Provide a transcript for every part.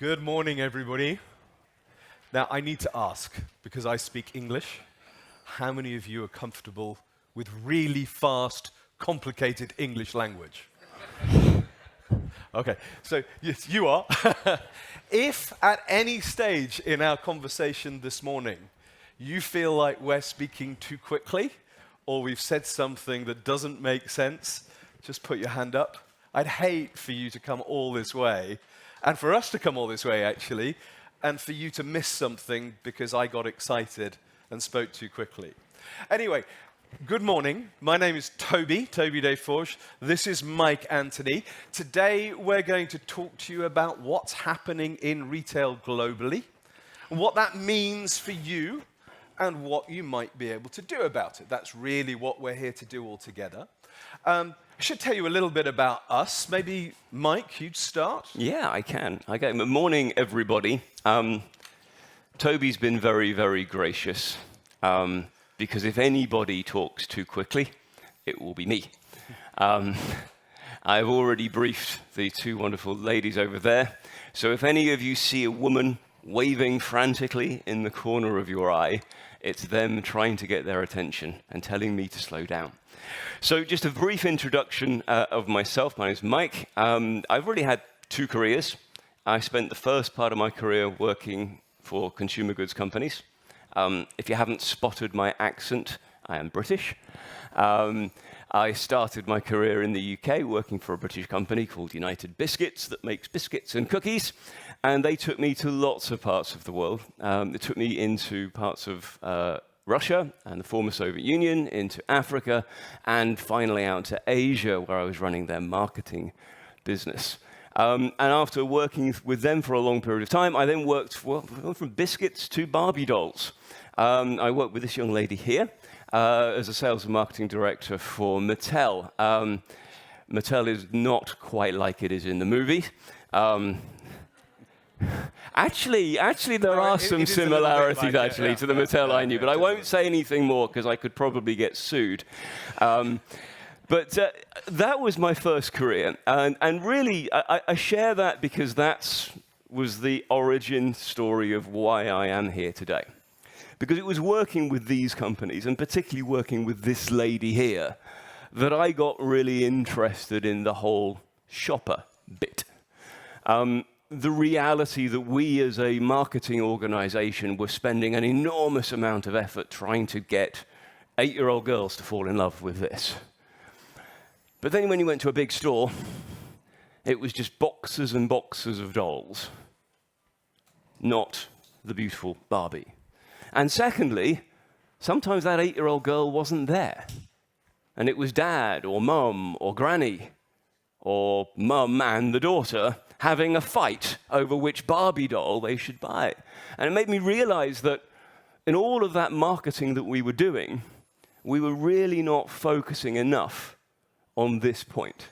Good morning, everybody. Now, I need to ask, because I speak English, how many of you are comfortable with really fast, complicated English language? Okay, so yes, you are. If at any stage in our conversation this morning you feel like we're speaking too quickly or we've said something that doesn't make sense, just put your hand up. I'd hate for you to come all this way, and for us to come all this way, actually, and for you to miss something because I got excited and spoke too quickly. Anyway, good morning. My name is Toby Desforges. This is Mike Anthony. Today, we're going to talk to you about what's happening in retail globally, what that means for you, and what you might be able to do about it. That's really what we're here to do all together. I should tell you a little bit about us. Maybe, Mike, you'd start? Yeah, I can. Good morning, everybody. Toby's been very, very gracious, because if anybody talks too quickly, it will be me. I've already briefed the two wonderful ladies over there, so if any of you see a woman waving frantically in the corner of your eye, it's them trying to get their attention and telling me to slow down. So just a brief introduction of myself. My name is Mike. I've really had two careers. I spent the first part of my career working for consumer goods companies. If you haven't spotted my accent, I am British. I started my career in the UK working for a British company called United Biscuits that makes biscuits and cookies. And they took me to lots of parts of the world. They took me into parts of Russia and the former Soviet Union, into Africa, and finally out to Asia, where I was running their marketing business. And after working with them for a long period of time, I then worked from biscuits to Barbie dolls. I worked with this young lady here as a sales and marketing director for Mattel. Mattel is not quite like it is in the movie. Actually, there are some similarities to the Mattel I knew, but I won't say anything more because I could probably get sued. But that was my first career, and really, I share that because that was the origin story of why I am here today. Because it was working with these companies, and particularly working with this lady here, that I got really interested in the whole shopper bit. The reality that we as a marketing organization were spending an enormous amount of effort trying to get 8-year-old girls to fall in love with this. But then when you went to a big store, it was just boxes and boxes of dolls, not the beautiful Barbie. And secondly, sometimes that 8-year-old girl wasn't there. And it was dad or mum or granny or mum and the daughter having a fight over which Barbie doll they should buy. And it made me realize that in all of that marketing that we were doing, we were really not focusing enough on this point.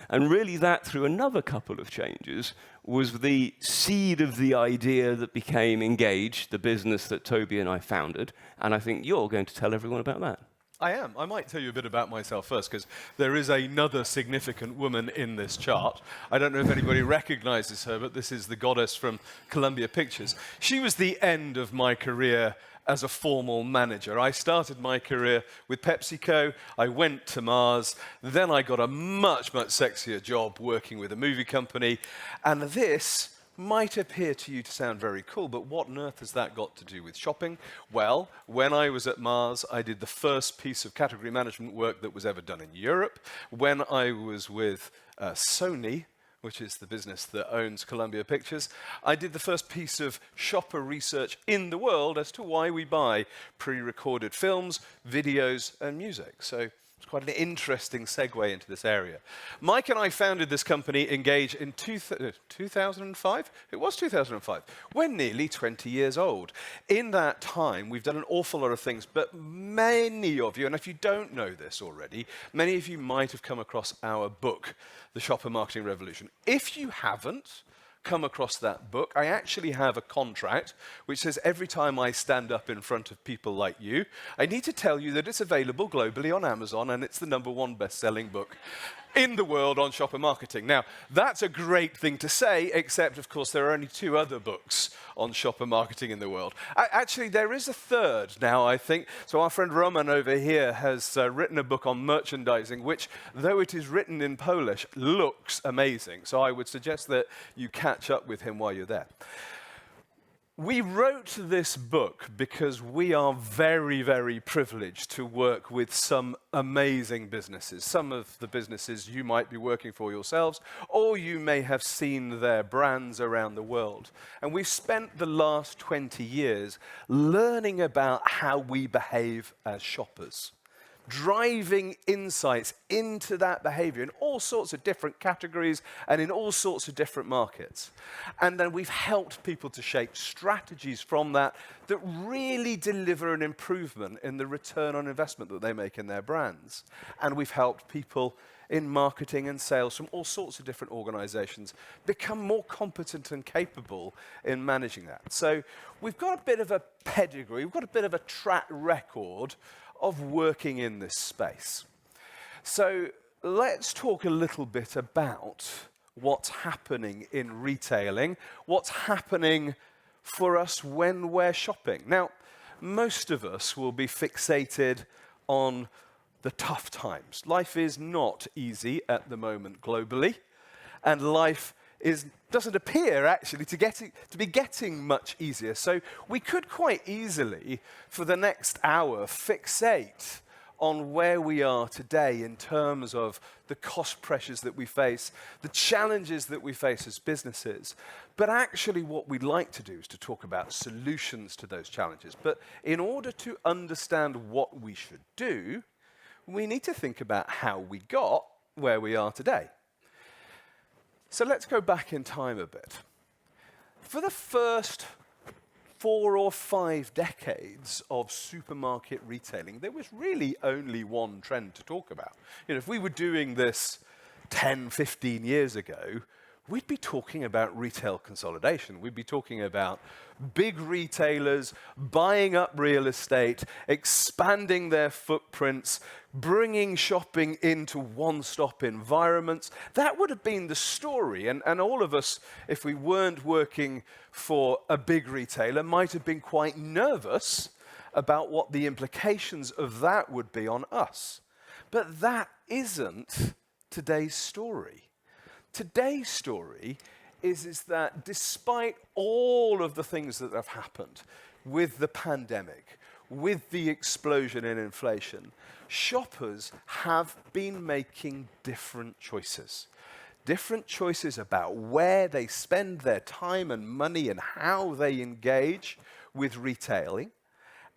And really that, through another couple of changes, was the seed of the idea that became Engage, the business that Toby and I founded. And I think you're going to tell everyone about that. I am. I might tell you a bit about myself first, because there is another significant woman in this chart. I don't know if anybody recognizes her, but this is the goddess from Columbia Pictures. She was the end of my career as a formal manager. I started my career with PepsiCo, I went to Mars, then I got a much, much sexier job working with a movie company, and this might appear to you to sound very cool, but what on earth has that got to do with shopping? Well, when I was at Mars, I did the first piece of category management work that was ever done in Europe. When I was with Sony, which is the business that owns Columbia Pictures, I did the first piece of shopper research in the world as to why we buy pre-recorded films, videos, and music. So it's quite an interesting segue into this area. Mike and I founded this company, Engage, in 2005? It was 2005. We're nearly 20 years old. In that time, we've done an awful lot of things, but many of you, and if you don't know this already, many of you might have come across our book, The Shopper Marketing Revolution. If you haven't come across that book, I actually have a contract which says every time I stand up in front of people like you, I need to tell you that it's available globally on Amazon and it's the #1 best-selling book in the world on shopper marketing. Now, that's a great thing to say, except, of course, there are only 2 other books on shopper marketing in the world. Actually, there is a third now, I think. So our friend Roman over here has written a book on merchandising, which, though it is written in Polish, looks amazing. So I would suggest that you catch up with him while you're there. We wrote this book because we are very, very privileged to work with some amazing businesses. Some of the businesses you might be working for yourselves, or you may have seen their brands around the world. And we've spent the last 20 years learning about how we behave as shoppers, driving insights into that behavior in all sorts of different categories and in all sorts of different markets. And then we've helped people to shape strategies from that that really deliver an improvement in the return on investment that they make in their brands. And we've helped people in marketing and sales from all sorts of different organizations become more competent and capable in managing that. So we've got a bit of a pedigree, we've got a bit of a track record of working in this space. So let's talk a little bit about what's happening in retailing, what's happening for us when we're shopping. Now, most of us will be fixated on the tough times. Life is not easy at the moment globally, and life doesn't appear actually to be getting much easier. So we could quite easily, for the next hour, fixate on where we are today in terms of the cost pressures that we face, the challenges that we face as businesses. But actually what we'd like to do is to talk about solutions to those challenges. But in order to understand what we should do, we need to think about how we got where we are today. So let's go back in time a bit. For the first 4 or 5 decades of supermarket retailing, there was really only one trend to talk about. You know, if we were doing this 10, 15 years ago, we'd be talking about retail consolidation. We'd be talking about big retailers buying up real estate, expanding their footprints, bringing shopping into one-stop environments. That would have been the story. And all of us, if we weren't working for a big retailer, might have been quite nervous about what the implications of that would be on us. But that isn't today's story. Today's story is that despite all of the things that have happened with the pandemic, with the explosion in inflation, shoppers have been making different choices. Different choices about where they spend their time and money and how they engage with retailing.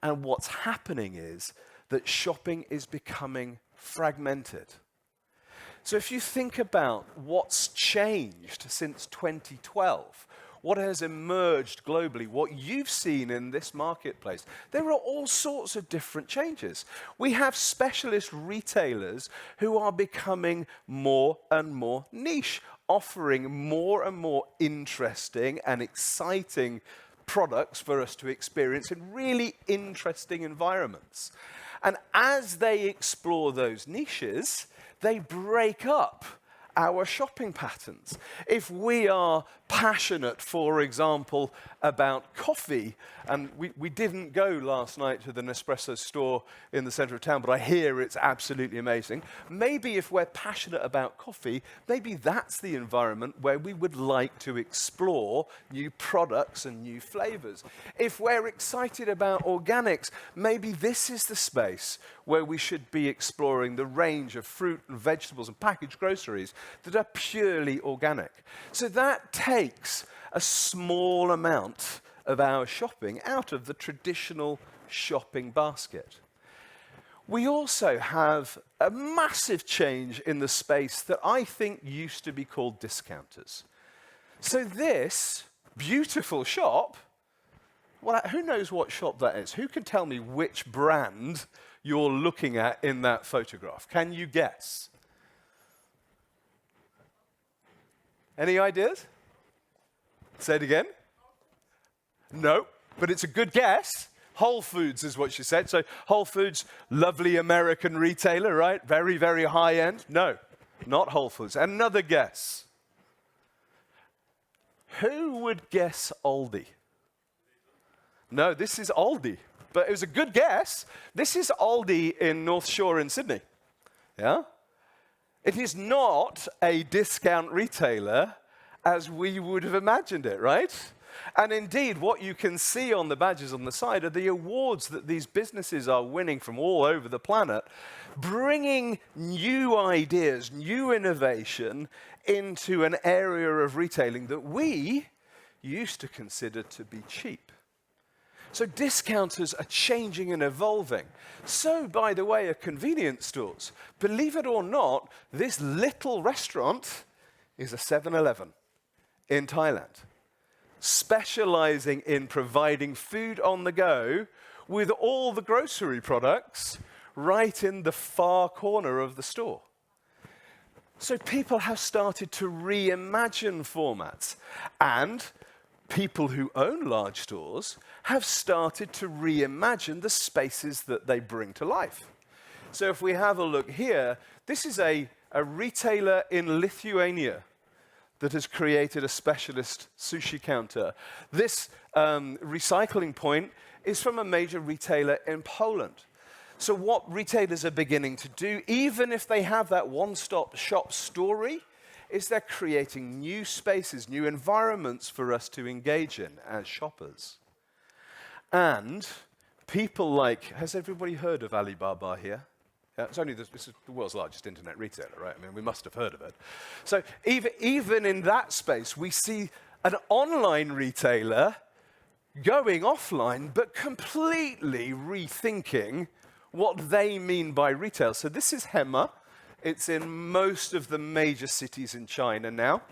And what's happening is that shopping is becoming fragmented. So if you think about what's changed since 2012, what has emerged globally, what you've seen in this marketplace, there are all sorts of different changes. We have specialist retailers who are becoming more and more niche, offering more and more interesting and exciting products for us to experience in really interesting environments. And as they explore those niches, they break up our shopping patterns. If we are passionate, for example, about coffee, and we didn't go last night to the Nespresso store in the center of town, but I hear it's absolutely amazing. Maybe if we're passionate about coffee, maybe that's the environment where we would like to explore new products and new flavors. If we're excited about organics, maybe this is the space where we should be exploring the range of fruit and vegetables and packaged groceries that are purely organic. So that takes a small amount of our shopping out of the traditional shopping basket. We also have a massive change in the space that I think used to be called discounters. So this beautiful shop, well, who knows what shop that is? Who can tell me which brand you're looking at in that photograph? Can you guess? Any ideas? Say it again. No, but it's a good guess. Whole Foods is what she said. So Whole Foods, lovely American retailer, right? Very, very high end. No. Not Whole Foods. Another guess. Who would guess Aldi? No, this is Aldi. But it was a good guess. This is Aldi in North Shore in Sydney. Yeah? It is not a discount retailer as we would have imagined it, right? And indeed, what you can see on the badges on the side are the awards that these businesses are winning from all over the planet, bringing new ideas, new innovation into an area of retailing that we used to consider to be cheap. So discounters are changing and evolving. So, by the way, are convenience stores. Believe it or not, this little restaurant is a 7-Eleven in Thailand, specializing in providing food on the go with all the grocery products right in the far corner of the store. So people have started to reimagine formats, and people who own large stores have started to reimagine the spaces that they bring to life. So if we have a look here, this is a retailer in Lithuania that has created a specialist sushi counter. This recycling point is from a major retailer in Poland. So what retailers are beginning to do, even if they have that one-stop shop story, is they're creating new spaces, new environments for us to engage in as shoppers. And people like, has everybody heard of Alibaba here? Yeah, this is the world's largest internet retailer, right? I mean, we must have heard of it. So even in that space, we see an online retailer going offline, but completely rethinking what they mean by retail. So this is Hema. It's in most of the major cities in China now.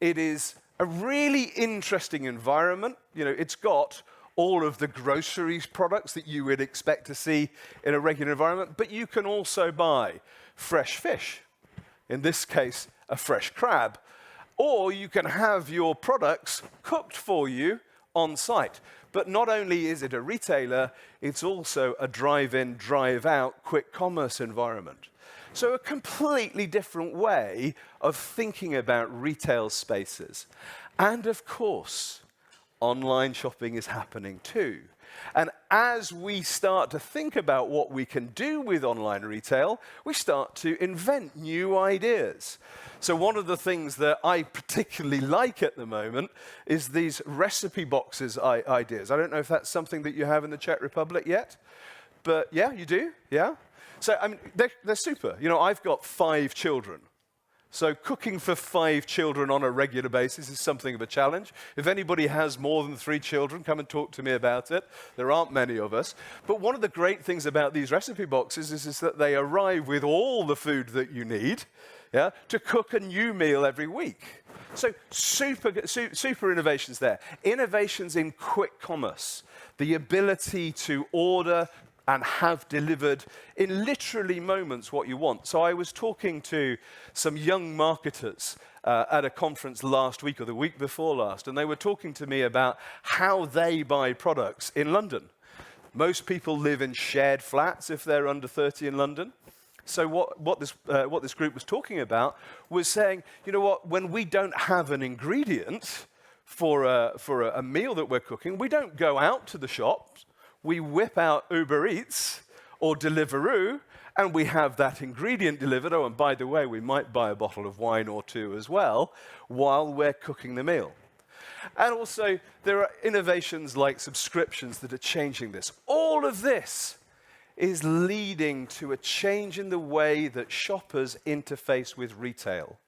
It is a really interesting environment. You know, it's got all of the groceries products that you would expect to see in a regular environment, but you can also buy fresh fish, in this case, a fresh crab, or you can have your products cooked for you on site. But not only is it a retailer, it's also a drive-in, drive-out quick commerce environment. So a completely different way of thinking about retail spaces. And of course, online shopping is happening too. And as we start to think about what we can do with online retail, we start to invent new ideas. So one of the things that I particularly like at the moment is these recipe boxes ideas. I don't know if that's something that you have in the Czech Republic yet, but yeah, you do, yeah? So, I mean, they're super. You know, I've got 5 children. So cooking for 5 children on a regular basis is something of a challenge. If anybody has more than 3 children, come and talk to me about it. There aren't many of us. But one of the great things about these recipe boxes is that they arrive with all the food that you need, yeah, to cook a new meal every week. So super innovations there. Innovations in quick commerce. The ability to order and have delivered in literally moments what you want. So I was talking to some young marketers at a conference last week or the week before last, and they were talking to me about how they buy products in London. Most people live in shared flats if they're under 30 in London. So what this group was talking about was saying, you know what, when we don't have an ingredient for a meal that we're cooking, we don't go out to the shops. We whip out Uber Eats or Deliveroo, and we have that ingredient delivered. Oh, and by the way, we might buy a bottle of wine or 2 as well while we're cooking the meal. And also, there are innovations like subscriptions that are changing this. All of this is leading to a change in the way that shoppers interface with retail.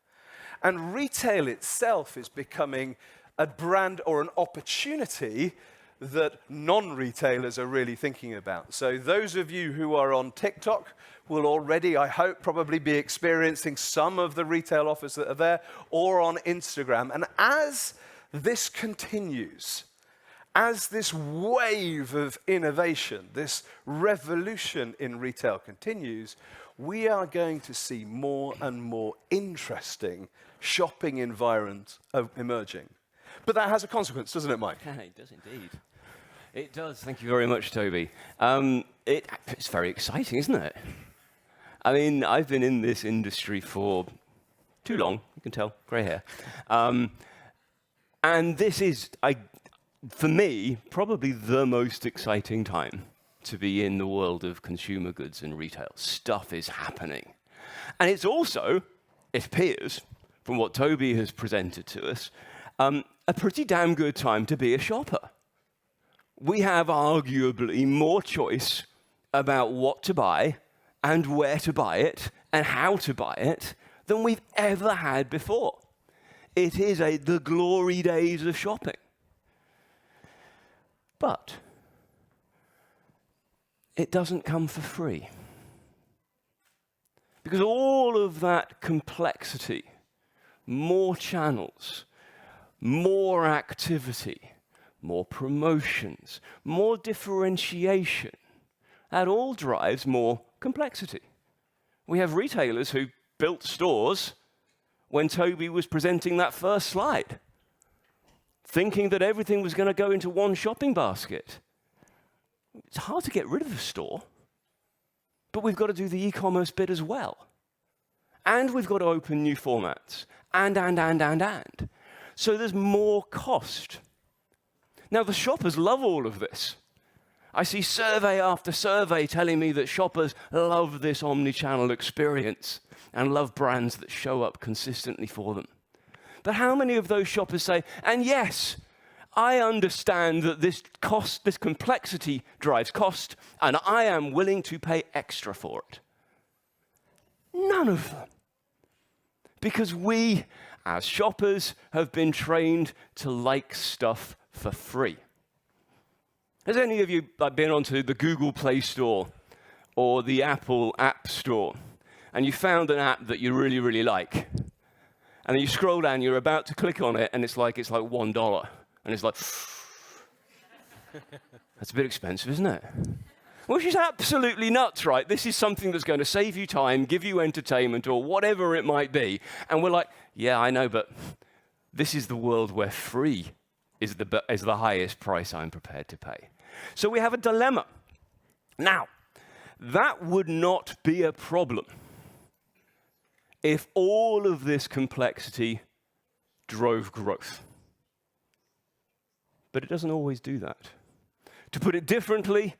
And retail itself is becoming a brand or an opportunity that non-retailers are really thinking about. So those of you who are on TikTok will already, I hope, probably be experiencing some of the retail offers that are there, or on Instagram. And as this continues, as this wave of innovation, this revolution in retail continues, we are going to see more and more interesting shopping environments emerging. But that has a consequence, doesn't it, Mike? It does indeed. It does. Thank you very much, Toby. It's very exciting, isn't it? I mean, I've been in this industry for Too long, you can tell, grey hair. And this is, for me, probably the most exciting time to be in the world of consumer goods and retail. Stuff is happening. And it's also, it appears, from what Toby has presented to us, a pretty damn good time to be a shopper. We have arguably more choice about what to buy and where to buy it and how to buy it than we've ever had before. It is the glory days of shopping. But it doesn't come for free. Because all of that complexity, more channels, more activity, more promotions, more differentiation, that all drives more complexity. We have retailers who built stores when Toby was presenting that first slide, thinking that everything was going to go into one shopping basket. It's hard to get rid of a store, but we've got to do the e-commerce bit as well. And we've got to open new formats, and. So there's more cost. Now, the shoppers love all of this. I see survey after survey telling me that shoppers love this omni-channel experience and love brands that show up consistently for them. But how many of those shoppers say, and yes, I understand that this complexity drives cost, and I am willing to pay extra for it? None of them. Because we, as shoppers, have been trained to like stuff for free. Has any of you been onto the Google Play Store or the Apple App Store, and you found an app that you really, really like, and then you scroll down, you're about to click on it, and it's like $1, and it's like, that's a bit expensive, isn't it? Which is absolutely nuts, right? This is something that's going to save you time, give you entertainment, or whatever it might be. And we're like, yeah, I know, but this is the world where free is the highest price I'm prepared to pay. So we have a dilemma. Now, that would not be a problem if all of this complexity drove growth. But it doesn't always do that. To put it differently,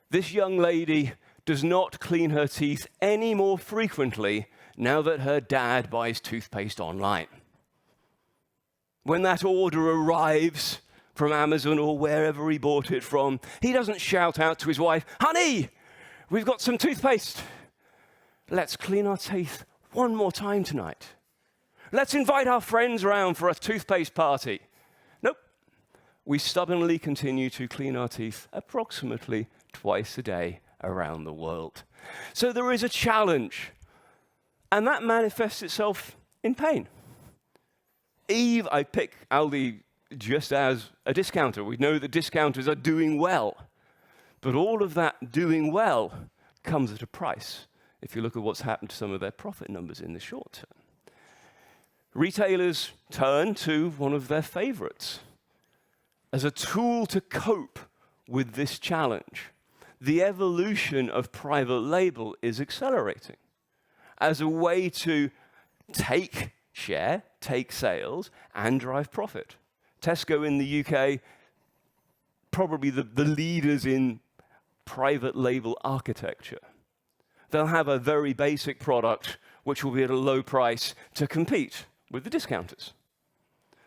this young lady does not clean her teeth any more frequently now that her dad buys toothpaste online. When that order arrives from Amazon or wherever he bought it from, he doesn't shout out to his wife, "Honey, we've got some toothpaste. Let's clean our teeth one more time tonight. Let's invite our friends around for a toothpaste party." Nope. We stubbornly continue to clean our teeth approximately twice a day around the world. So there is a challenge, and that manifests itself in pain. I pick Aldi just as a discounter. We know that discounters are doing well, but all of that doing well comes at a price if you look at what's happened to some of their profit numbers in the short term. Retailers turn to one of their favorites as a tool to cope with this challenge. The evolution of private label is accelerating as a way to take share, take sales, and drive profit. Tesco in the UK, probably the leaders in private label architecture. They'll have a very basic product which will be at a low price to compete with the discounters.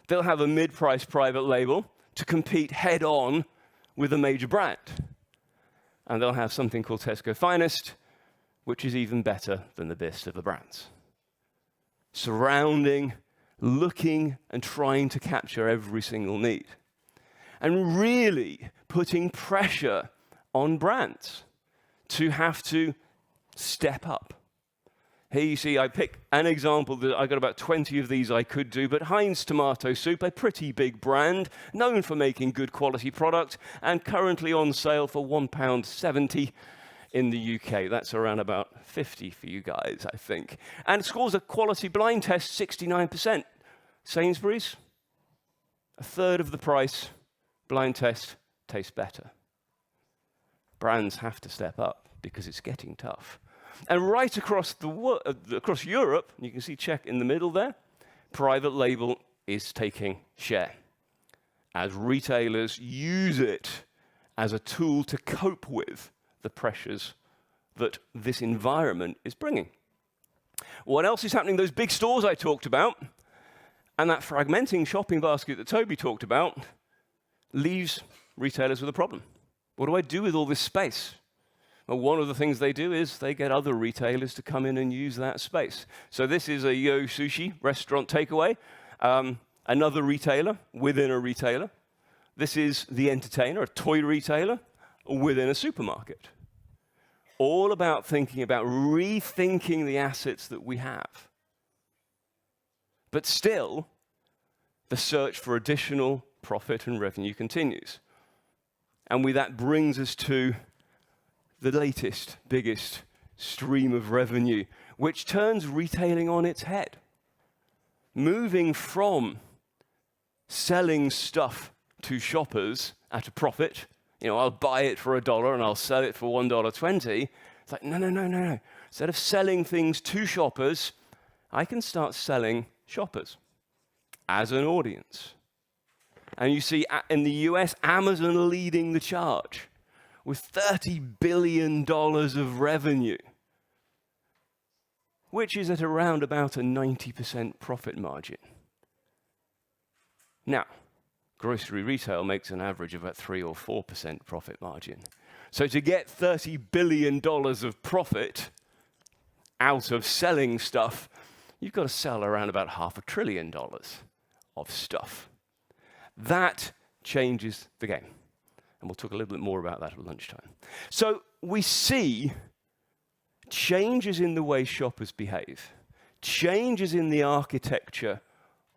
They'll have a mid-price private label to compete head-on with a major brand. And they'll have something called Tesco Finest, which is even better than the best of the brands. Surrounding, looking, and trying to capture every single need. And really putting pressure on brands to have to step up. Here you see, I pick an example that I got about 20 of these I could do, but Heinz tomato soup, a pretty big brand, known for making good quality product, and currently on sale for £1.70 in the UK. That's around about 50 for you guys, I think. And it scores a quality blind test 69%. Sainsbury's, a third of the price, blind test, tastes better. Brands have to step up because it's getting tough. And right across across Europe, you can see Czech in the middle there, private label is taking share as retailers use it as a tool to cope with the pressures that this environment is bringing. What else is happening? Those big stores I talked about, and that fragmenting shopping basket that Toby talked about, leaves retailers with a problem. What do I do with all this space? Well, one of the things they do is they get other retailers to come in and use that space. So this is a Yo Sushi restaurant takeaway, another retailer within a retailer. This is the entertainer, a toy retailer within a supermarket. All about thinking about rethinking the assets that we have. But still, the search for additional profit and revenue continues. And that brings us to the latest, biggest stream of revenue, which turns retailing on its head. Moving from selling stuff to shoppers at a profit, I'll buy it for $1 and I'll sell it for $1.20. It's like, no. Instead of selling things to shoppers, I can start selling shoppers as an audience. And you see in the US, Amazon leading the charge with $30 billion of revenue, which is at around about a 90% profit margin. Now, grocery retail makes an average of about 3 or 4% profit margin. So to get $30 billion of profit out of selling stuff, you've got to sell around about $500 billion of stuff. That changes the game. And we'll talk a little bit more about that at lunchtime. So we see changes in the way shoppers behave, changes in the architecture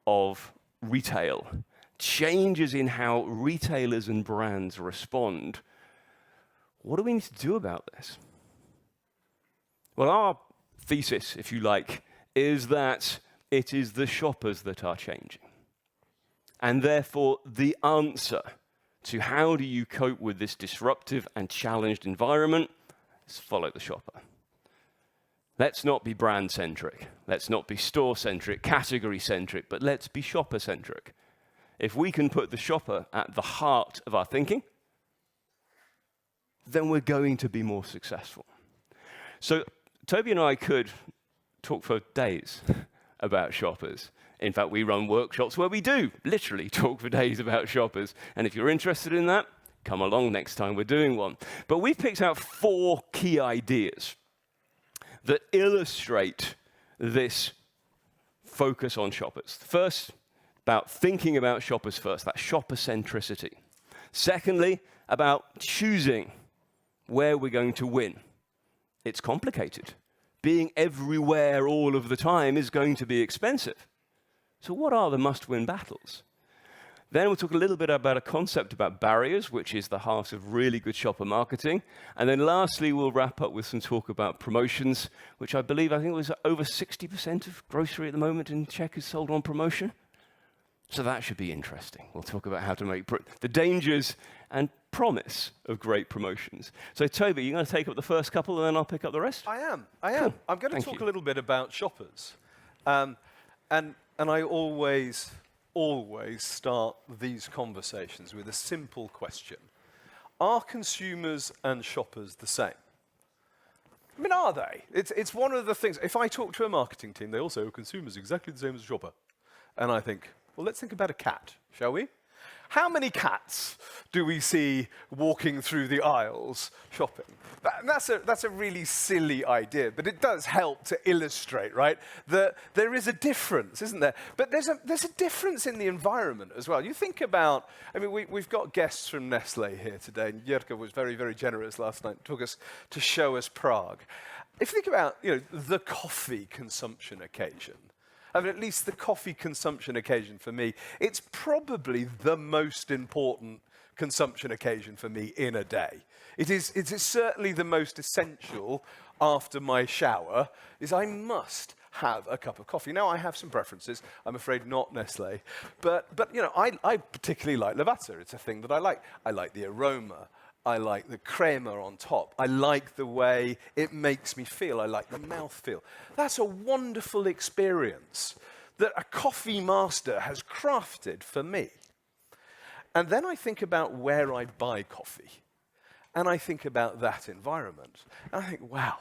of retail, changes in how retailers and brands respond. What do we need to do about this? Well, our thesis, if you like, is that it is the shoppers that are changing. And therefore, the answer to how do you cope with this disruptive and challenged environment is follow the shopper. Let's not be brand-centric. Let's not be store-centric, category-centric, but let's be shopper-centric. If we can put the shopper at the heart of our thinking, then we're going to be more successful. So Toby and I could talk for days about shoppers. In fact, we run workshops where we do literally talk for days about shoppers. And if you're interested in that, come along next time we're doing one. But we've picked out 4 key ideas that illustrate this focus on shoppers. First, about thinking about shoppers first, that shopper centricity. Secondly, about choosing where we're going to win. It's complicated. Being everywhere all of the time is going to be expensive. So what are the must-win battles? Then we'll talk a little bit about a concept about barriers, which is the heart of really good shopper marketing. And then lastly, we'll wrap up with some talk about promotions, which I think it was over 60% of grocery at the moment in Czech is sold on promotion. So that should be interesting. We'll talk about how to make the dangers and promise of great promotions. So Toby, you're going to take up the first couple and then I'll pick up the rest? I am. Cool. I'm going to talk a little bit about shoppers. And I always start these conversations with a simple question. Are consumers and shoppers the same? I mean, are they? It's one of the things. If I talk to a marketing team, they all say, consumers exactly the same as a shopper. And I think, well, let's think about a cat, shall we? How many cats do we see walking through the aisles shopping? That's a really silly idea, but it does help to illustrate, right? That there is a difference, isn't there? But there's a difference in the environment as well. You think about, we've got guests from Nestlé here today, and Jirka was very, very generous last night, took us to show us Prague. If you think about, the coffee consumption occasion, at least the coffee consumption occasion for me, it's probably the most important consumption occasion for me in a day. It is certainly the most essential after my shower, is I must have a cup of coffee. Now, I have some preferences. I'm afraid not Nestlé. But I particularly like Lavazza. It's a thing that I like. I like the aroma. I like the crema on top. I like the way it makes me feel. I like the mouthfeel. That's a wonderful experience that a coffee master has crafted for me. And then I think about where I buy coffee. And I think about that environment. And I think, wow,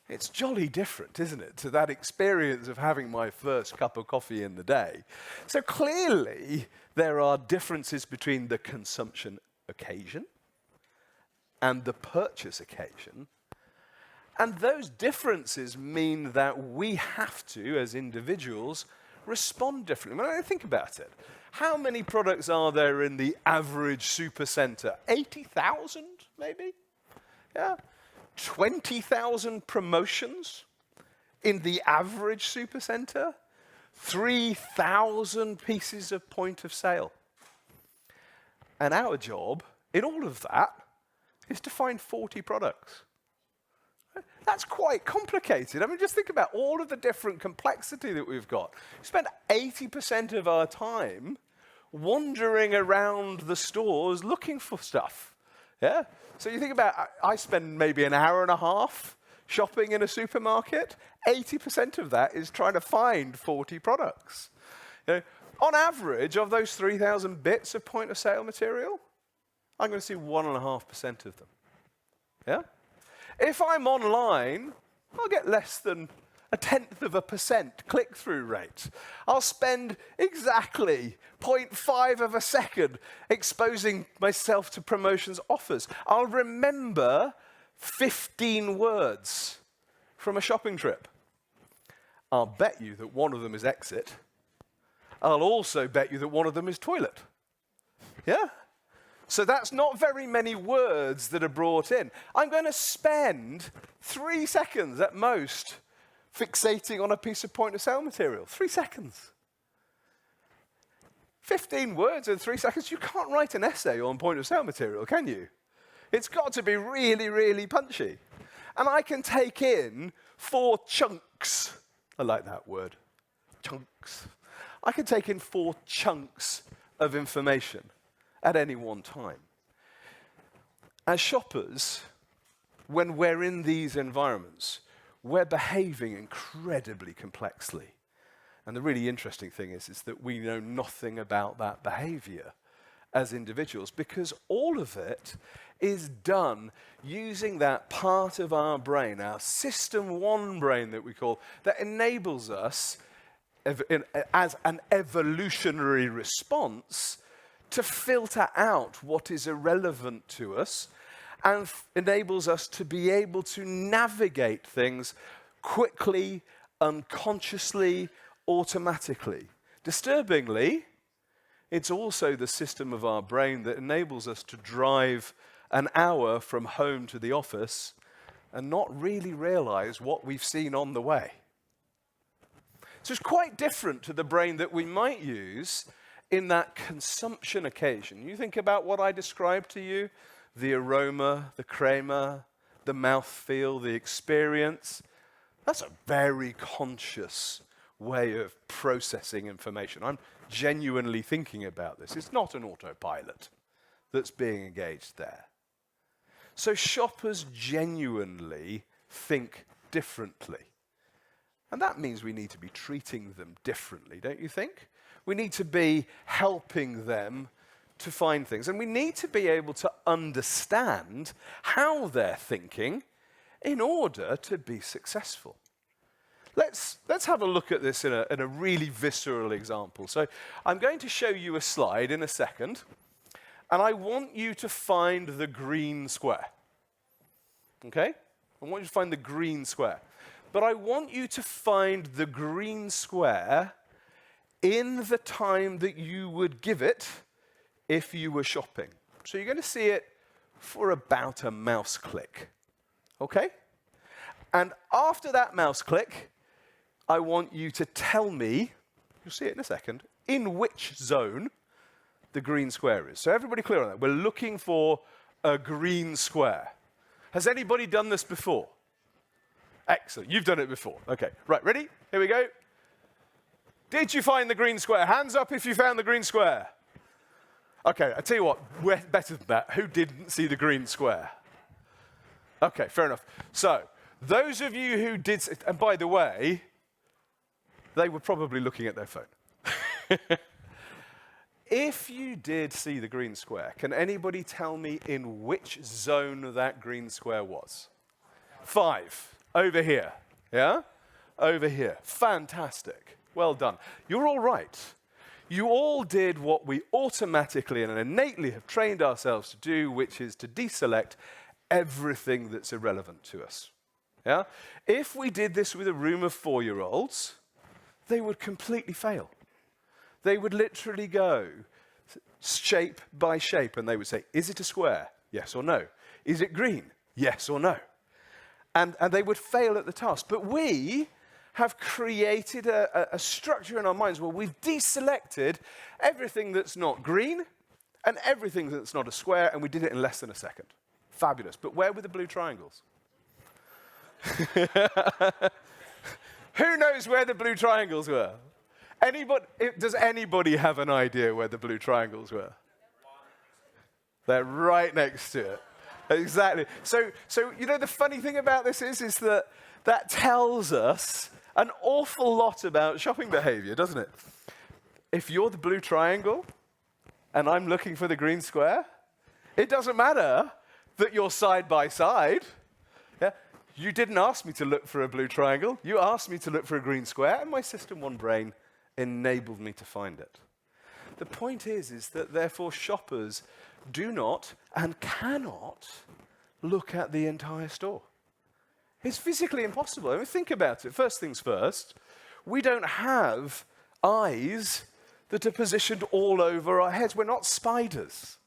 it's jolly different, isn't it, to that experience of having my first cup of coffee in the day. So clearly, there are differences between the consumption occasion and the purchase occasion. And those differences mean that we have to, as individuals, respond differently. When I think about it, how many products are there in the average supercenter? 80,000, maybe? Yeah. 20,000 promotions in the average supercenter? 3,000 pieces of point of sale. And our job in all of that is to find 40 products. That's quite complicated. I mean, just think about all of the different complexity that we've got. We spend 80% of our time wandering around the stores looking for stuff. Yeah? So you think about, I spend maybe an hour and a half shopping in a supermarket. 80% of that is trying to find 40 products. You know, on average, of those 3,000 bits of point of sale material, I'm going to see 1.5% of them. Yeah? If I'm online, I'll get less than 0.1% click-through rate. I'll spend exactly 0.5 of a second exposing myself to promotions offers. I'll remember 15 words from a shopping trip. I'll bet you that one of them is exit. I'll also bet you that one of them is toilet. Yeah? So that's not very many words that are brought in. I'm going to spend 3 seconds at most fixating on a piece of point of sale material. 3 seconds. 15 words in 3 seconds. You can't write an essay on point of sale material, can you? It's got to be really, really punchy. And I can take in 4 chunks. I like that word. Chunks. I can take in 4 chunks of information at any one time. As shoppers, when we're in these environments, we're behaving incredibly complexly. And the really interesting thing is that we know nothing about that behavior as individuals, because all of it is done using that part of our brain, our system 1 brain that we call, that enables us as an evolutionary response to filter out what is irrelevant to us and enables us to be able to navigate things quickly, unconsciously, automatically. Disturbingly, it's also the system of our brain that enables us to drive an hour from home to the office and not really realize what we've seen on the way. So it's quite different to the brain that we might use in that consumption occasion. You think about what I described to you, the aroma, the crema, the mouthfeel, the experience. That's a very conscious way of processing information. I'm genuinely thinking about this. It's not an autopilot that's being engaged there. So shoppers genuinely think differently. And that means we need to be treating them differently, don't you think? We need to be helping them to find things. And we need to be able to understand how they're thinking in order to be successful. Let's have a look at this in a really visceral example. So I'm going to show you a slide in a second, and I want you to find the green square. Okay? I want you to find the green square. But I want you to find the green square in the time that you would give it if you were shopping. So you're going to see it for about a mouse click. Okay? And after that mouse click, I want you to tell me, you'll see it in a second, in which zone the green square is. So everybody clear on that? We're looking for a green square. Has anybody done this before? Excellent. You've done it before. Okay. Right, ready? Here we go. Did you find the green square? Hands up if you found the green square. Okay, I tell you what, we're better than that. Who didn't see the green square? Okay, fair enough. So, those of you who did, and by the way, they were probably looking at their phone. If you did see the green square, can anybody tell me in which zone that green square was? 5, over here, yeah? Over here, fantastic, well done. You're all right. You all did what we automatically and innately have trained ourselves to do, which is to deselect everything that's irrelevant to us. Yeah? If we did this with a room of 4-year-olds, they would completely fail. They would literally go shape by shape, and they would say, is it a square? Yes or no. Is it green? Yes or no. And they would fail at the task. But we have created a structure in our minds where we've deselected everything that's not green and everything that's not a square, and we did it in less than a second. Fabulous. But where were the blue triangles? Who knows where the blue triangles were? Does anybody have an idea where the blue triangles were? They're right next to it. Exactly. So you know, the funny thing about this is that tells us an awful lot about shopping behavior, doesn't it? If you're the blue triangle and I'm looking for the green square, it doesn't matter that you're side by side. Yeah? You didn't ask me to look for a blue triangle. You asked me to look for a green square, and my System 1 brain enabled me to find it. The point is that therefore shoppers do not and cannot look at the entire store. It's physically impossible. I mean, think about it. First things first, we don't have eyes that are positioned all over our heads. We're not spiders.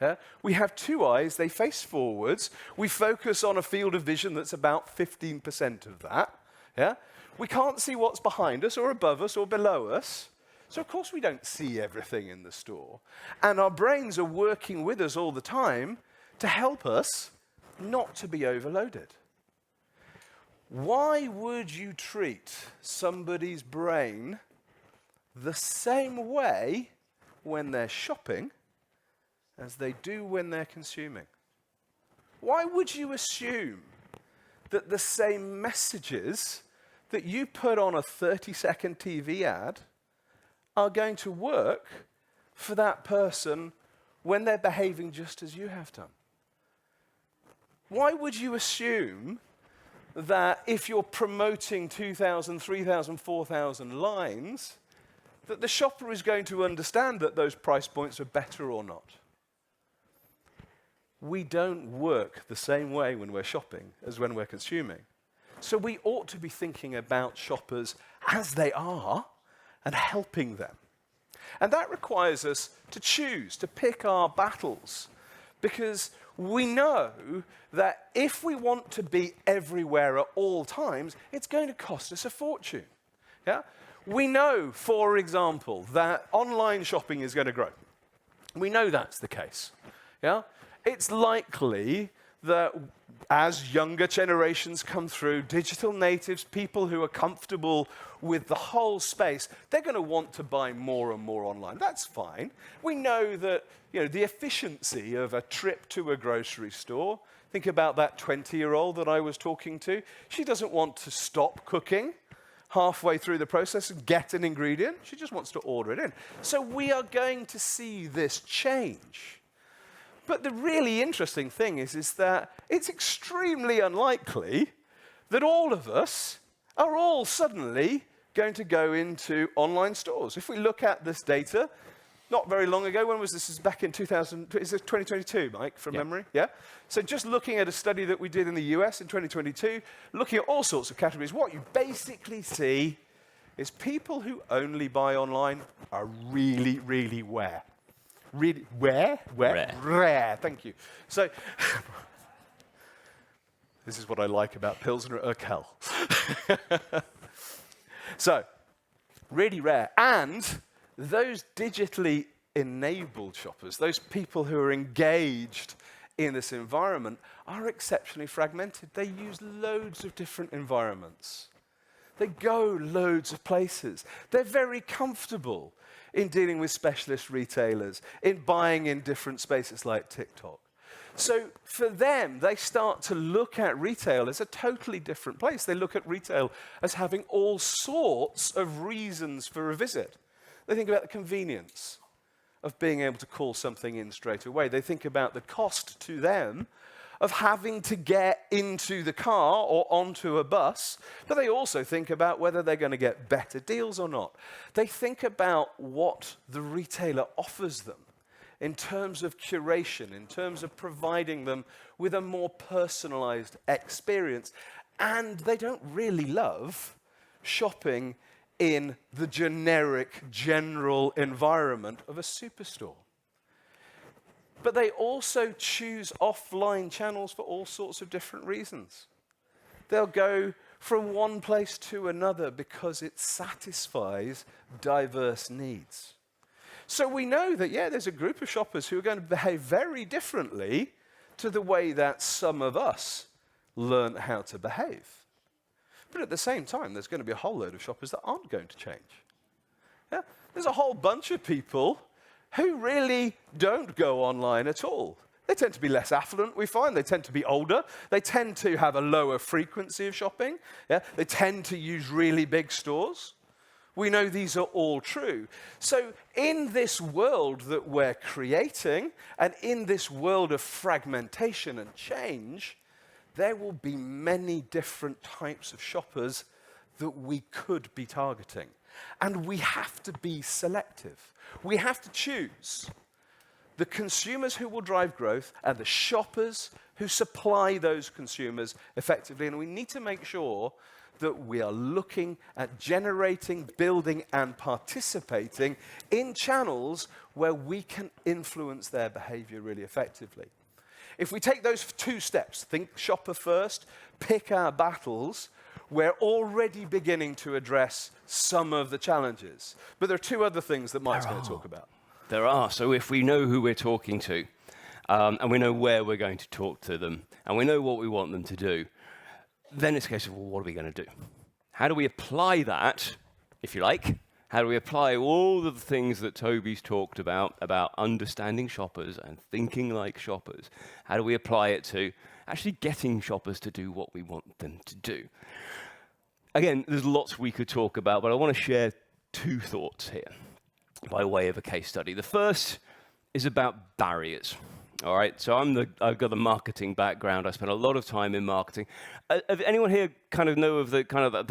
Yeah? We have 2 eyes, they face forwards. We focus on a field of vision that's about 15% of that. Yeah? We can't see what's behind us or above us or below us. So of course we don't see everything in the store. And our brains are working with us all the time to help us not to be overloaded. Why would you treat somebody's brain the same way when they're shopping as they do when they're consuming? Why would you assume that the same messages that you put on a 30-second TV ad are going to work for that person when they're behaving just as you have done? Why would you assume that if you're promoting 2,000, 3,000, 4,000 lines, that the shopper is going to understand that those price points are better or not? We don't work the same way when we're shopping as when we're consuming. So we ought to be thinking about shoppers as they are and helping them. And that requires us to choose, to pick our battles, because we know that if we want to be everywhere at all times, it's going to cost us a fortune. Yeah? We know, for example, that online shopping is going to grow. We know that's the case. Yeah? It's likely that as younger generations come through, digital natives, people who are comfortable with the whole space, they're going to want to buy more and more online. That's fine. We know that, you know, the efficiency of a trip to a grocery store, think about that 20-year-old that I was talking to. She doesn't want to stop cooking halfway through the process and get an ingredient. She just wants to order it in. So we are going to see this change. But the really interesting thing is that it's extremely unlikely that all of us are all suddenly going to go into online stores. If we look at this data, not very long ago, when was this? This is back in 2000, is it 2022, Mike, from memory? Yeah? So just looking at a study that we did in the US in 2022, looking at all sorts of categories, what you basically see is people who only buy online are really, really rare. Really, rare. Thank you. So, this is what I like about Pilsner Urquell. So, really rare. And those digitally enabled shoppers, those people who are engaged in this environment, are exceptionally fragmented. They use loads of different environments. They go loads of places. They're very comfortable in dealing with specialist retailers, in buying in different spaces like TikTok. So for them, they start to look at retail as a totally different place. They look at retail as having all sorts of reasons for a visit. They think about the convenience of being able to call something in straight away. They think about the cost to them of having to get into the car or onto a bus, but they also think about whether they're going to get better deals or not. They think about what the retailer offers them in terms of curation, in terms of providing them with a more personalized experience. And they don't really love shopping in the generic, general environment of a superstore. But they also choose offline channels for all sorts of different reasons. They'll go from one place to another because it satisfies diverse needs. So we know that, yeah, there's a group of shoppers who are going to behave very differently to the way that some of us learn how to behave. But at the same time, there's going to be a whole load of shoppers that aren't going to change. Yeah? There's a whole bunch of people who really don't go online at all. They tend to be less affluent, we find. They tend to be older. They tend to have a lower frequency of shopping. Yeah? They tend to use really big stores. We know these are all true. So in this world that we're creating, and in this world of fragmentation and change, there will be many different types of shoppers that we could be targeting. And we have to be selective. We have to choose the consumers who will drive growth and the shoppers who supply those consumers effectively. And we need to make sure that we are looking at generating, building, and participating in channels where we can influence their behavior really effectively. If we take those two steps, think shopper first, pick our battles, we're already beginning to address some of the challenges. But there are two other things that Mike's going to talk about. There are. So if we know who we're talking to, and we know where we're going to talk to them, and we know what we want them to do, then it's a case of, well, what are we going to do? How do we apply that, if you like? How do we apply all of the things that Toby's talked about understanding shoppers and thinking like shoppers? How do we apply it to actually getting shoppers to do what we want them to do? Again, there's lots we could talk about, but I want to share two thoughts here by way of a case study. The first is about barriers. All right, so I've got the marketing background. I spent a lot of time in marketing. Anyone here kind of know of the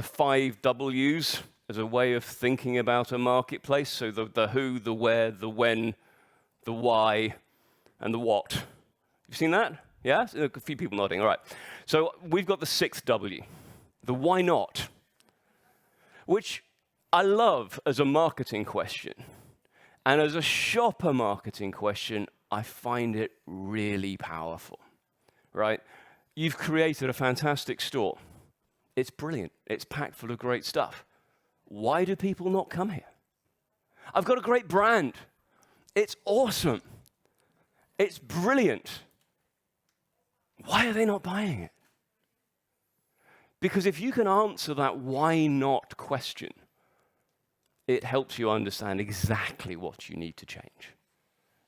5 W's as a way of thinking about a marketplace? So the who, the where, the when, the why, and the what. You've seen that? Yeah? A few people nodding. All right. So we've got the 6th W, the why not, which I love as a marketing question. And as a shopper marketing question, I find it really powerful, right? You've created a fantastic store. It's brilliant. It's packed full of great stuff. Why do people not come here? I've got a great brand. It's awesome. It's brilliant. Why are they not buying it? Because if you can answer that why not question, it helps you understand exactly what you need to change.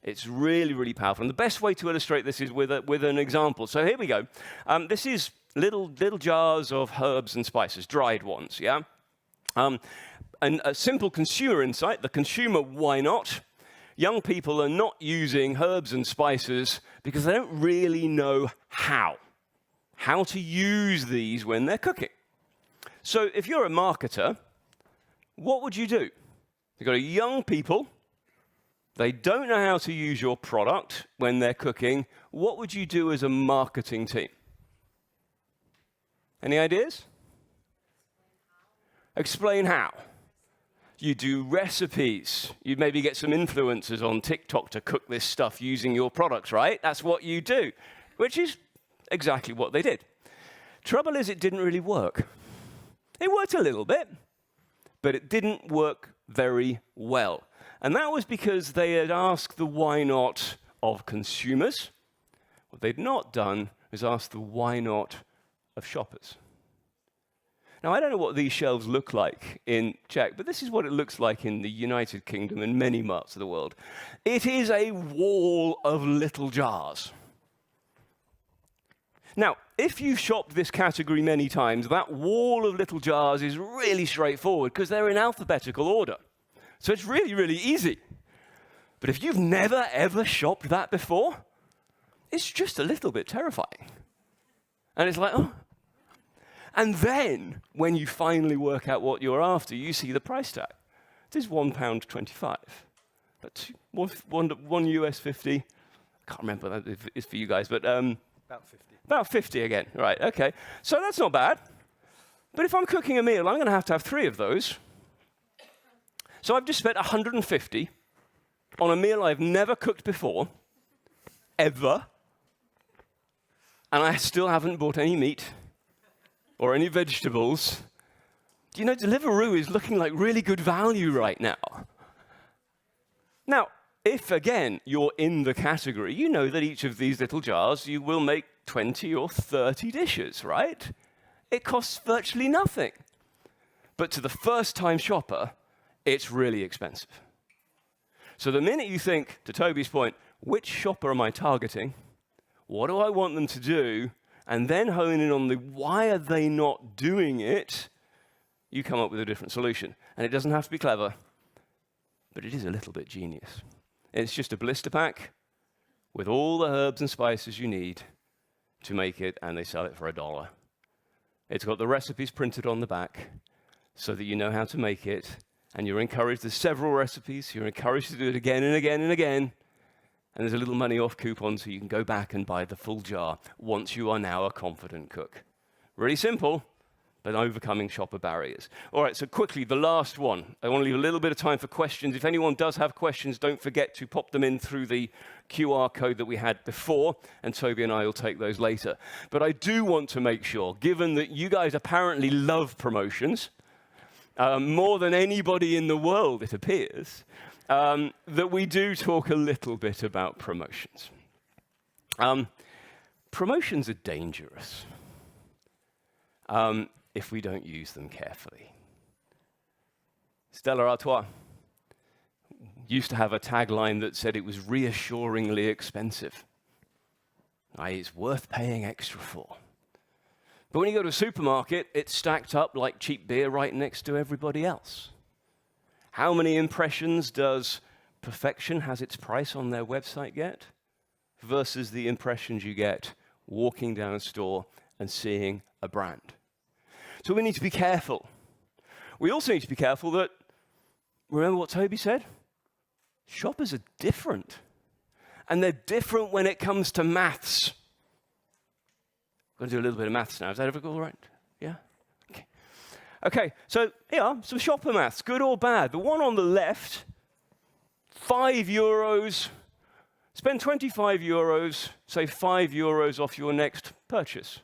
It's really, really powerful. And the best way to illustrate this is with an example. So here we go. This is little jars of herbs and spices, dried ones, yeah? And a simple consumer insight, the consumer why not? Young people are not using herbs and spices because they don't really know how to use these when they're cooking. So if you're a marketer, what would you do? You've got young people, they don't know how to use your product when they're cooking. What would you do as a marketing team? Any ideas? Explain how. You do recipes. You maybe get some influencers on TikTok to cook this stuff using your products, right? That's what you do, which is exactly what they did. Trouble is, it didn't really work. It worked a little bit, but it didn't work very well. And that was because they had asked the why not of consumers. What they'd not done is ask the why not of shoppers. Now, I don't know what these shelves look like in Czech, but this is what it looks like in the United Kingdom and many parts of the world. It is a wall of little jars. Now, if you've shopped this category many times, that wall of little jars is really straightforward because they're in alphabetical order. So it's really, really easy. But if you've never, ever shopped that before, it's just a little bit terrifying. And it's like, oh. And then, when you finally work out what you're after, you see the price tag. This is £1.25. That's one US 50. I can't remember what that is for you guys, but About 50. About 50 again, right, okay. So that's not bad. But if I'm cooking a meal, I'm going to have 3 of those. So I've just spent 150 on a meal I've never cooked before, ever, and I still haven't bought any meat or any vegetables. You know, Deliveroo is looking like really good value right now. Now, if, again, you're in the category, you know that each of these little jars, you will make 20 or 30 dishes, right? It costs virtually nothing. But to the first-time shopper, it's really expensive. So the minute you think, to Toby's point, which shopper am I targeting? What do I want them to do? And then hone in on the why are they not doing it? You come up with a different solution. And it doesn't have to be clever, but it is a little bit genius. It's just a blister pack with all the herbs and spices you need to make it, and they sell it for $1. It's got the recipes printed on the back so that you know how to make it, and you're encouraged. There's several recipes. You're encouraged to do it again and again and again. And there's a little money off coupon so you can go back and buy the full jar once you are now a confident cook. Really simple, but overcoming shopper barriers. All right, so quickly, the last one. I want to leave a little bit of time for questions. If anyone does have questions, don't forget to pop them in through the QR code that we had before, and Toby and I will take those later. But I do want to make sure, given that you guys apparently love promotions, more than anybody in the world, it appears, that we do talk a little bit about promotions. Promotions are dangerous if we don't use them carefully. Stella Artois used to have a tagline that said it was reassuringly expensive. It's worth paying extra for. But when you go to a supermarket, it's stacked up like cheap beer right next to everybody else. How many impressions does Perfection has its price on their website get versus the impressions you get walking down a store and seeing a brand? So we need to be careful. We also need to be careful that, remember what Toby said? Shoppers are different. And they're different when it comes to maths. I'm going to do a little bit of maths now. Is that all right? Yeah? Okay, so some shopper maths, good or bad. The one on the left, €5. Spend €25, save €5 off your next purchase.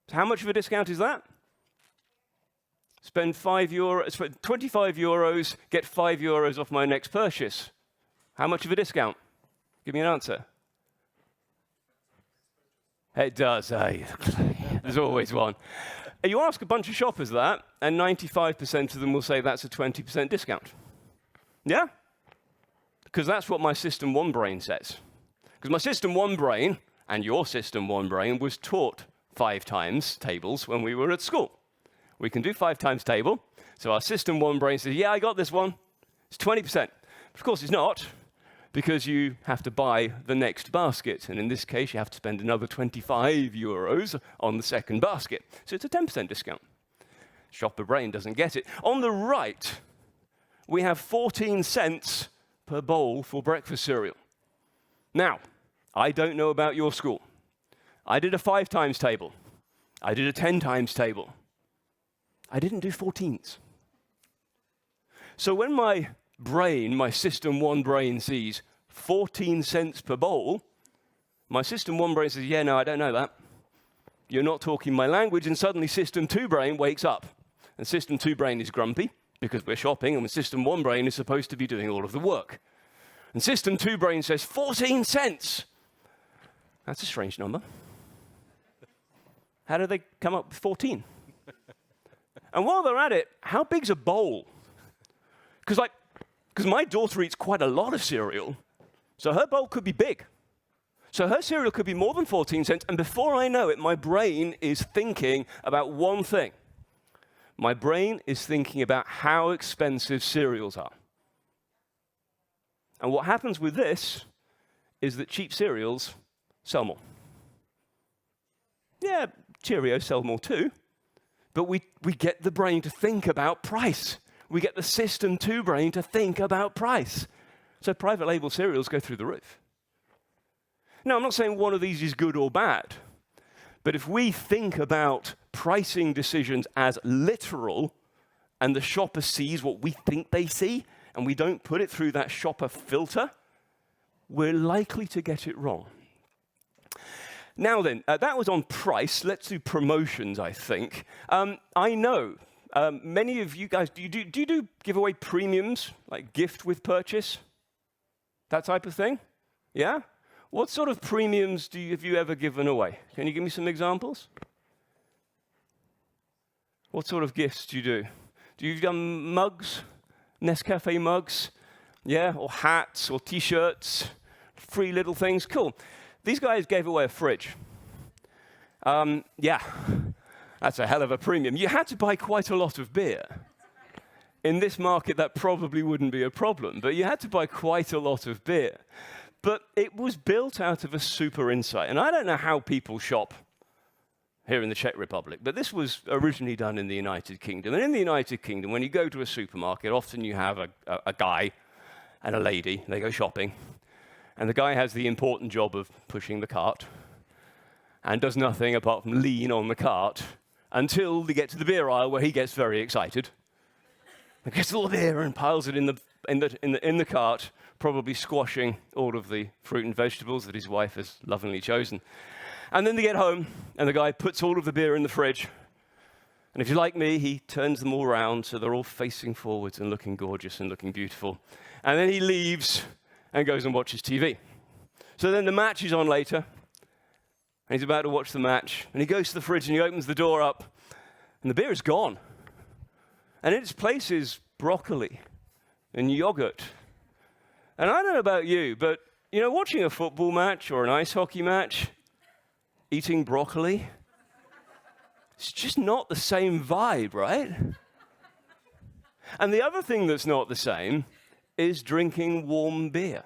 So how much of a discount is that? Spend €25, get €5 off my next purchase. How much of a discount? Give me an answer. It does. There's always one. You ask a bunch of shoppers that, and 95% of them will say that's a 20% discount. Yeah? Because that's what my System 1 brain says. Because my System 1 brain, and your System 1 brain, was taught 5 times tables when we were at school. We can do 5 times table. So our System 1 brain says, yeah, I got this one. It's 20%. But of course, it's not, because you have to buy the next basket. And in this case, you have to spend another €25 on the second basket. So it's a 10% discount. Shopper brain doesn't get it. On the right, we have 14 cents per bowl for breakfast cereal. Now, I don't know about your school. I did a 5 times table. I did a 10 times table. I didn't do 14s. So when my brain, my System 1 brain sees 14 cents per bowl, my System 1 brain says, yeah, no, I don't know that. You're not talking my language, and suddenly System 2 brain wakes up. And System 2 brain is grumpy because we're shopping, and System 1 brain is supposed to be doing all of the work. And System 2 brain says, 14 cents. That's a strange number. How did they come up with 14? And while they're at it, how big's a bowl? Because my daughter eats quite a lot of cereal, so her bowl could be big. So her cereal could be more than 14 cents, and before I know it, my brain is thinking about one thing. My brain is thinking about how expensive cereals are. And what happens with this is that cheap cereals sell more. Yeah, Cheerios sell more too, but we get the brain to think about price. We get the system 2 brain to think about price. So private label cereals go through the roof. Now, I'm not saying one of these is good or bad, but if we think about pricing decisions as literal, and the shopper sees what we think they see, and we don't put it through that shopper filter, we're likely to get it wrong. Now then, that was on price. Let's do promotions, I think. I know many of you guys, do you do giveaway premiums, like gift with purchase? That type of thing? Yeah? What sort of premiums have you ever given away? Can you give me some examples? What sort of gifts do you do? Do you do mugs, Nescafe mugs? Yeah, or hats, or T-shirts, free little things? Cool. These guys gave away a fridge. Yeah, that's a hell of a premium. You had to buy quite a lot of beer. In this market, that probably wouldn't be a problem, but you had to buy quite a lot of beer. But it was built out of a super insight. And I don't know how people shop here in the Czech Republic, but this was originally done in the United Kingdom. And in the United Kingdom, when you go to a supermarket, often you have a guy and a lady. They go shopping. And the guy has the important job of pushing the cart and does nothing apart from lean on the cart until they get to the beer aisle, where he gets very excited. He gets all the beer and piles it in the cart, probably squashing all of the fruit and vegetables that his wife has lovingly chosen. And then they get home, and the guy puts all of the beer in the fridge. And if you're like me, he turns them all around so they're all facing forwards and looking gorgeous and looking beautiful. And then he leaves and goes and watches TV. So then the match is on later, and he's about to watch the match, and he goes to the fridge and he opens the door up, and the beer is gone. And in its place is broccoli and yogurt. And I don't know about you, but watching a football match or an ice hockey match, eating broccoli, it's just not the same vibe, right? And the other thing that's not the same is drinking warm beer.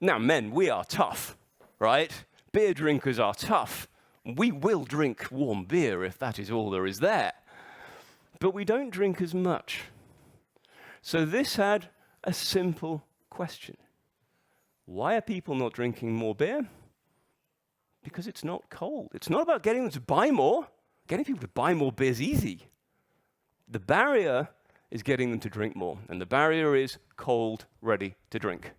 Now, men, we are tough, right? Beer drinkers are tough. We will drink warm beer if that is all there is there. But we don't drink as much. So this had a simple question. Why are people not drinking more beer? Because it's not cold. It's not about getting them to buy more. Getting people to buy more beer is easy. The barrier is getting them to drink more. And the barrier is cold, ready to drink.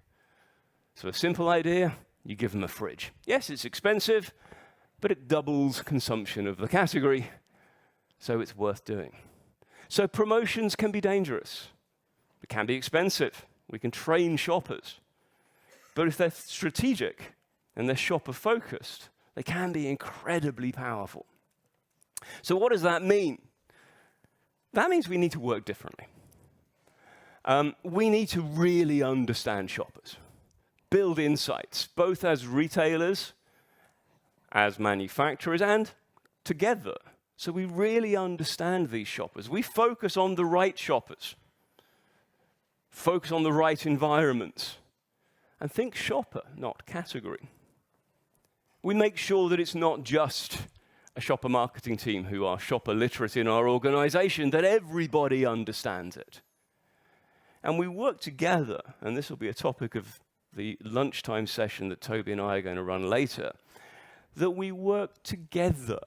So a simple idea, you give them a fridge. Yes, it's expensive, but it doubles consumption of the category, so it's worth doing. So promotions can be dangerous. It can be expensive. We can train shoppers. But if they're strategic and they're shopper-focused, they can be incredibly powerful. So what does that mean? That means we need to work differently. We need to really understand shoppers, build insights, both as retailers, as manufacturers, and together. So we really understand these shoppers. We focus on the right shoppers, focus on the right environments, and think shopper, not category. We make sure that it's not just a shopper marketing team who are shopper literate in our organization, that everybody understands it. And we work together, and this will be a topic of the lunchtime session that Toby and I are going to run later, that we work together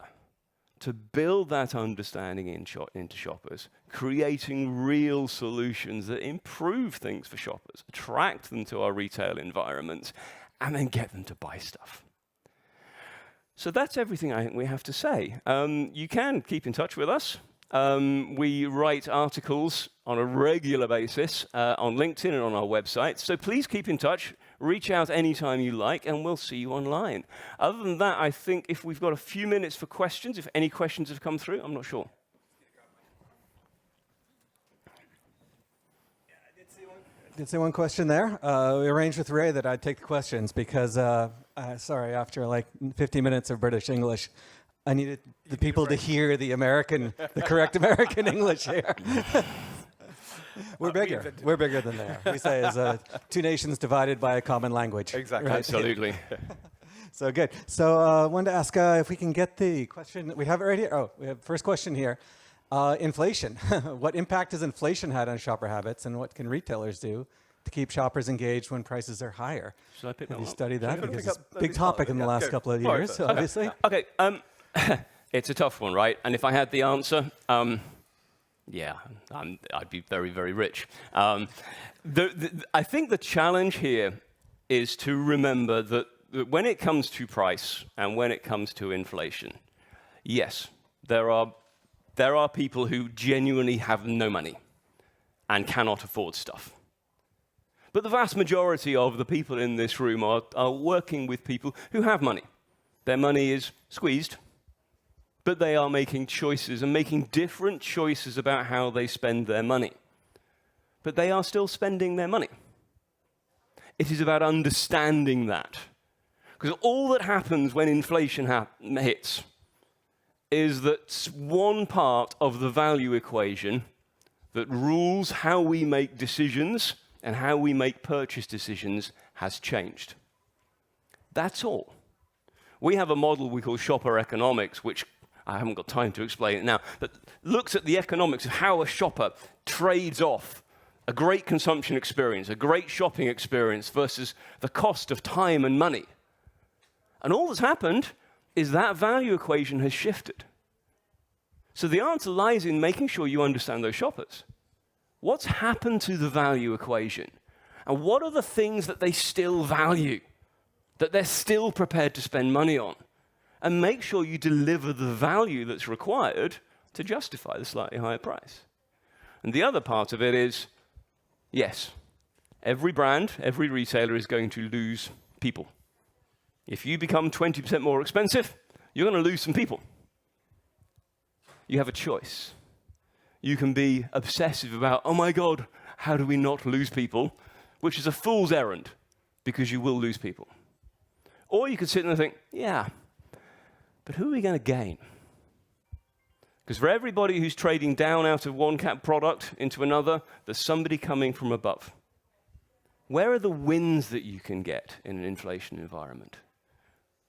to build that understanding into shoppers, creating real solutions that improve things for shoppers, attract them to our retail environments, and then get them to buy stuff. So that's everything I think we have to say. You can keep in touch with us. We write articles on a regular basis on LinkedIn and on our website. So please keep in touch. Reach out anytime you like, and we'll see you online. Other than that, I think if we've got a few minutes for questions, if any questions have come through, I'm not sure. Did say one question there. We arranged with Ray that I'd take the questions because, sorry, after like 50 minutes of British English, I needed the people to hear the correct American English here. We're bigger. We're bigger than they are. We say as two nations divided by a common language. Exactly. Right? Absolutely. So good. So I wanted to ask if we can get the question. We have it right here. Oh, we have first question here. Inflation. What impact has inflation had on shopper habits, and what can retailers do to keep shoppers engaged when prices are higher? Should I pick that Have you up? studied that? Should I Because pick it's up a big topic in the last couple of years, obviously. Okay, it's a tough one, right? And if I had the answer, yeah, I'd be very, very rich. I think the challenge here is to remember that when it comes to price and when it comes to inflation, yes, there are people who genuinely have no money and cannot afford stuff. But the vast majority of the people in this room are working with people who have money. Their money is squeezed, but they are making choices and making different choices about how they spend their money. But they are still spending their money. It is about understanding that. Because all that happens when inflation hits is that one part of the value equation that rules how we make decisions and how we make purchase decisions has changed. That's all. We have a model we call shopper economics, which I haven't got time to explain it now, but looks at the economics of how a shopper trades off a great consumption experience, a great shopping experience versus the cost of time and money. And all that's happened is that value equation has shifted. So the answer lies in making sure you understand those shoppers. What's happened to the value equation? And what are the things that they still value, that they're still prepared to spend money on? And make sure you deliver the value that's required to justify the slightly higher price. And the other part of it is, yes, every brand, every retailer is going to lose people. If you become 20% more expensive, you're going to lose some people. You have a choice. You can be obsessive about, oh my God, how do we not lose people? Which is a fool's errand, because you will lose people. Or you could sit there and think, yeah, but who are we going to gain? Because for everybody who's trading down out of one cap product into another, there's somebody coming from above. Where are the wins that you can get in an inflation environment?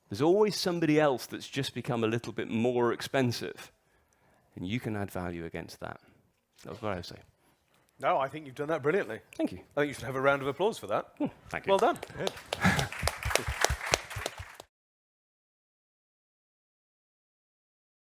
There's always somebody else that's just become a little bit more expensive, and you can add value against that. That's what I would say. No, I think you've done that brilliantly. Thank you. I think you should have a round of applause for that. Thank you. Well done. Good.